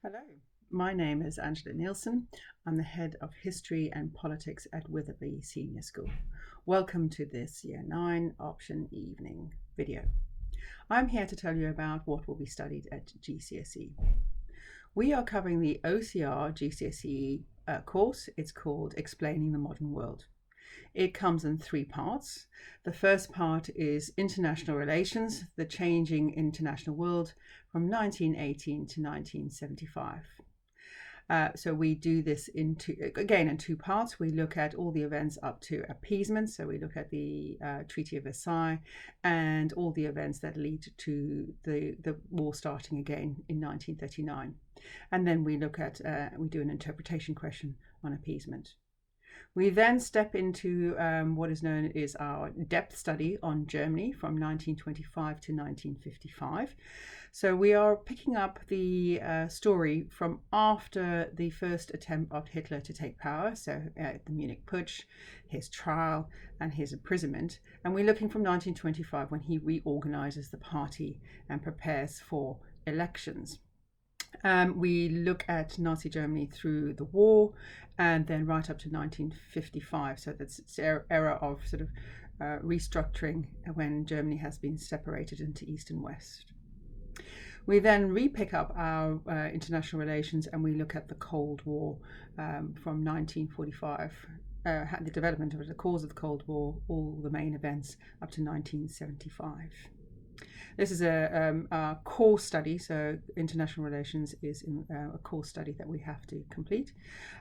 Hello, my name is Angela Nielsen. I'm the head of History and Politics at Wetherby Senior School. Welcome to this Year 9 option evening video. I'm here to tell you about what will be studied at GCSE. We are covering the OCR GCSE course. It's called Explaining the Modern World. It comes in three parts. The first part is international relations, the changing international world from 1918 to 1975. So we do this in two parts. We look at all the events up to appeasement. So we look at the Treaty of Versailles and all the events that lead to the war starting again in 1939. And then we look at, we do an interpretation question on appeasement. We then step into what is known as our depth study on Germany from 1925 to 1955. So we are picking up the story from after the first attempt of Hitler to take power, so the Munich Putsch, his trial and his imprisonment. And we're looking from 1925 when he reorganizes the party and prepares for elections. We look at Nazi Germany through the war and then right up to 1955. So that's its era of sort of restructuring when Germany has been separated into East and West. We then re-pick up our international relations and we look at the Cold War from 1945, the development of the cause of the Cold War, all the main events up to 1975. This is a core study, so international relations is a core study that we have to complete.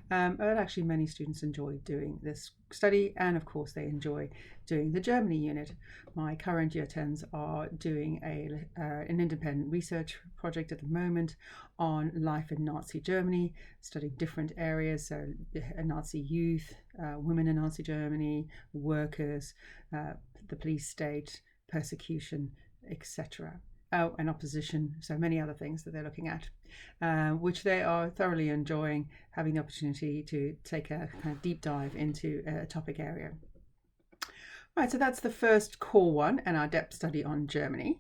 But actually many students enjoy doing this study, and of course they enjoy doing the Germany unit. My current year 10s are doing an independent research project at the moment on life in Nazi Germany, studying different areas, so Nazi youth, women in Nazi Germany, workers, the police state, persecution, etc. And opposition, so many other things that they're looking at, which they are thoroughly enjoying, having the opportunity to take a kind of deep dive into a topic area. Right, so that's the first core one and our depth study on Germany.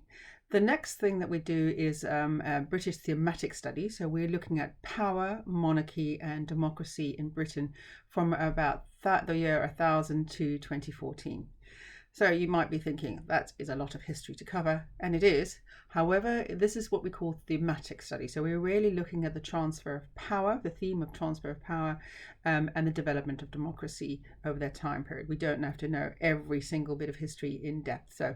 The next thing that we do is a British thematic study. So we're looking at power, monarchy and democracy in Britain from about the year 1000 to 2014. So you might be thinking that is a lot of history to cover, and it is. However, this is what we call thematic study. So we're really looking at the transfer of power, the theme of transfer of power, and the development of democracy over that time period. We don't have to know every single bit of history in depth, so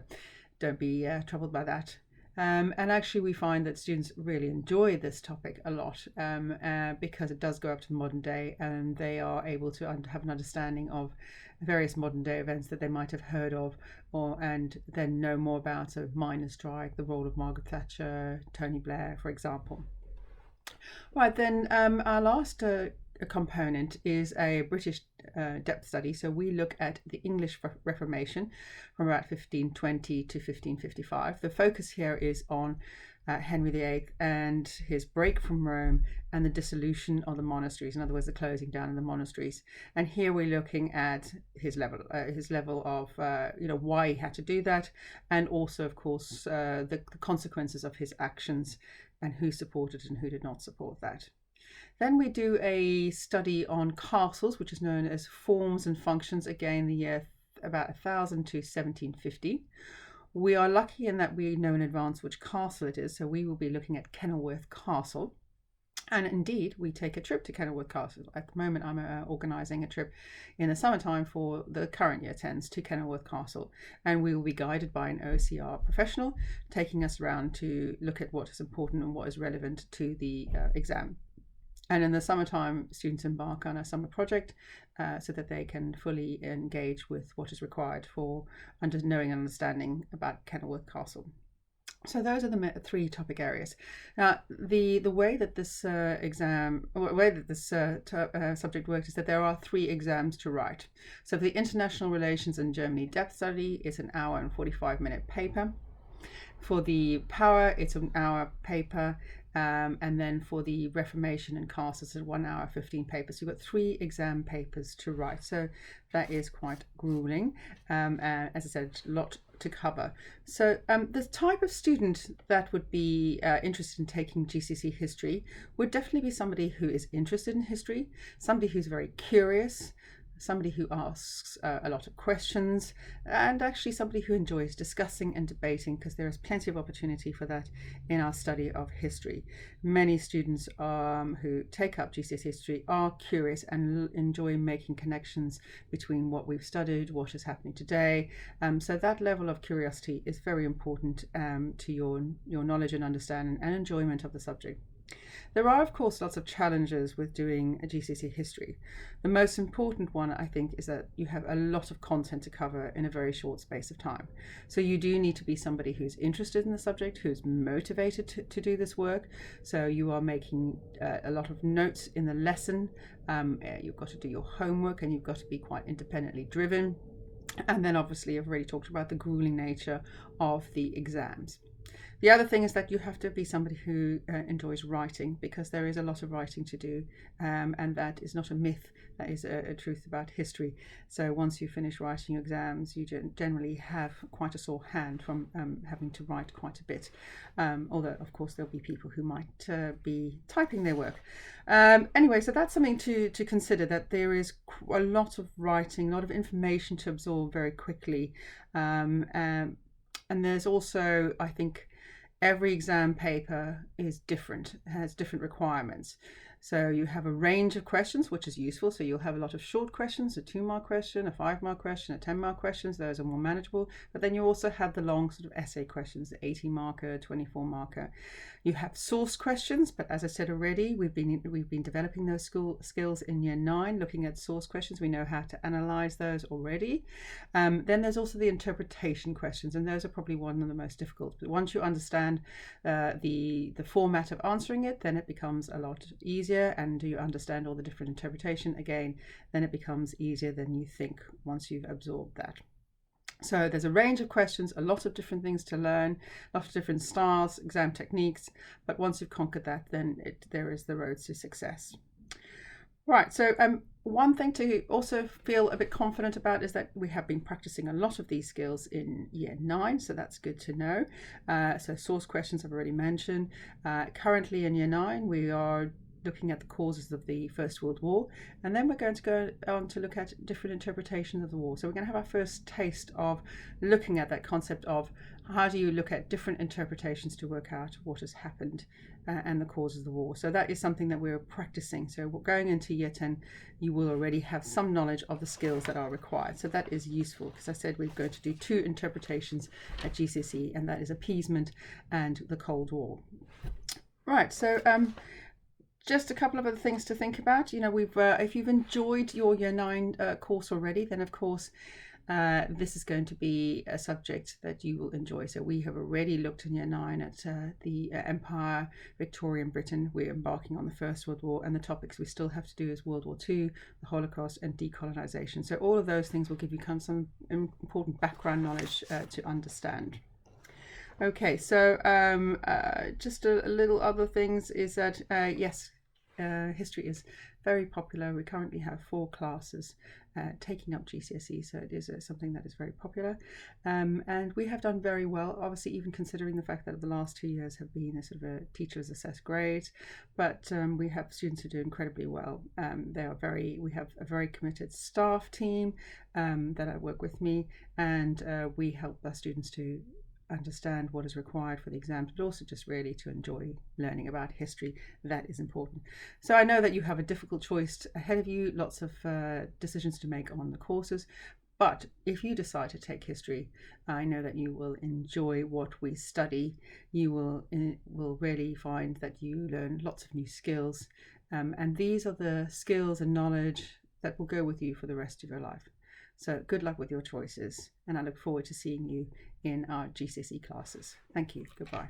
don't be troubled by that. And actually we find that students really enjoy this topic a lot because it does go up to modern day and they are able to have an understanding of various modern day events that they might have heard of and then know more about, so miners' strike, the role of Margaret Thatcher, Tony Blair, for example. Right, then our last component is a British depth study. So we look at the English Reformation from about 1520 to 1555. The focus here is on Henry VIII and his break from Rome and the dissolution of the monasteries, in other words, the closing down of the monasteries. And here we're looking at his level of, why he had to do that, and also, of course, the consequences of his actions and who supported and who did not support that. Then we do a study on castles, which is known as forms and functions, again, the year about 1000 to 1750. We are lucky in that we know in advance which castle it is, so we will be looking at Kenilworth Castle. And indeed, we take a trip to Kenilworth Castle. At the moment, I'm organising a trip in the summertime for the current year 10s to Kenilworth Castle. And we will be guided by an OCR professional, taking us around to look at what is important and what is relevant to the exam. And in the summertime, students embark on a summer project so that they can fully engage with what is required for knowing and understanding about Kenilworth Castle. So those are the three topic areas. Now, the way that this subject works is that there are 3 exams to write. So for the International Relations and Germany Depth Study, it's an hour and 45-minute paper. For the power, it's an hour paper. And then for the Reformation and castles, it's 1 hour, 15 papers. So you've got 3 exam papers to write. So that is quite grueling. As I said, a lot to cover. So the type of student that would be interested in taking GCSE history would definitely be somebody who is interested in history, somebody who's very curious, somebody who asks a lot of questions, and actually somebody who enjoys discussing and debating, because there is plenty of opportunity for that in our study of history. Many students who take up GCSE history are curious and enjoy making connections between what we've studied, what is happening today. So that level of curiosity is very important to your knowledge and understanding and enjoyment of the subject. There are, of course, lots of challenges with doing a GCSE history. The most important one, I think, is that you have a lot of content to cover in a very short space of time. So you do need to be somebody who's interested in the subject, who's motivated to do this work. So you are making a lot of notes in the lesson. You've got to do your homework, and you've got to be quite independently driven. And then obviously I've already talked about the grueling nature of the exams. The other thing is that you have to be somebody who enjoys writing, because there is a lot of writing to do, and that is not a myth, that is a truth about history. So once you finish writing your exams, you generally have quite a sore hand from having to write quite a bit, although of course there'll be people who might be typing their work. Anyway, so that's something to consider, that there is a lot of writing, a lot of information to absorb very quickly, and there's also, I think, every exam paper is different, has different requirements. So you have a range of questions, which is useful. So you'll have a lot of short questions, a 2-mark question, a 5-mark question, a 10-mark questions. Those are more manageable. But then you also have the long sort of essay questions, the 18-marker, 24-marker. You have source questions, but as I said already, we've been developing those skills in Year 9, looking at source questions. We know how to analyze those already. Then there's also the interpretation questions, and those are probably one of the most difficult. But once you understand the format of answering it, then it becomes a lot easier, and you understand all the different interpretation again, then it becomes easier than you think once you've absorbed that. So there's a range of questions, a lot of different things to learn, a lot of different styles, exam techniques, but once you've conquered that, then there is the road to success. Right, so one thing to also feel a bit confident about is that we have been practicing a lot of these skills in Year 9, so that's good to know. So source questions I've already mentioned. Currently in Year 9, we are looking at the causes of the First World War, and then we're going to go on to look at different interpretations of the war. So we're going to have our first taste of looking at that concept of how do you look at different interpretations to work out what has happened and the causes of the war. So that is something that we're practicing. So going into Year 10, you will already have some knowledge of the skills that are required. So that is useful, because I said we're going to do 2 interpretations at GCSE, and that is appeasement and the Cold War. Right, so just a couple of other things to think about. You know, if you've enjoyed your Year 9 course already, then of course this is going to be a subject that you will enjoy. So we have already looked in Year 9 at the Empire, Victorian Britain. We're embarking on the First World War, and the topics we still have to do is World War II, the Holocaust, and decolonization. So all of those things will give you kind of some important background knowledge to understand. Okay, so just a little other things is that, yes, history is very popular. We currently have 4 classes taking up GCSE, so it is something that is very popular. And we have done very well, obviously, even considering the fact that the last 2 years have been a sort of a teachers assessed grade. But we have students who do incredibly well. We have a very committed staff team that work with me, and we help our students to understand what is required for the exams, but also just really to enjoy learning about history. That is important. So I know that you have a difficult choice ahead of you, lots of decisions to make on the courses, but if you decide to take history, I know that you will enjoy what we study. You will really find that you learn lots of new skills, and these are the skills and knowledge that will go with you for the rest of your life. So good luck with your choices, and I look forward to seeing you in our GCSE classes. Thank you. Goodbye.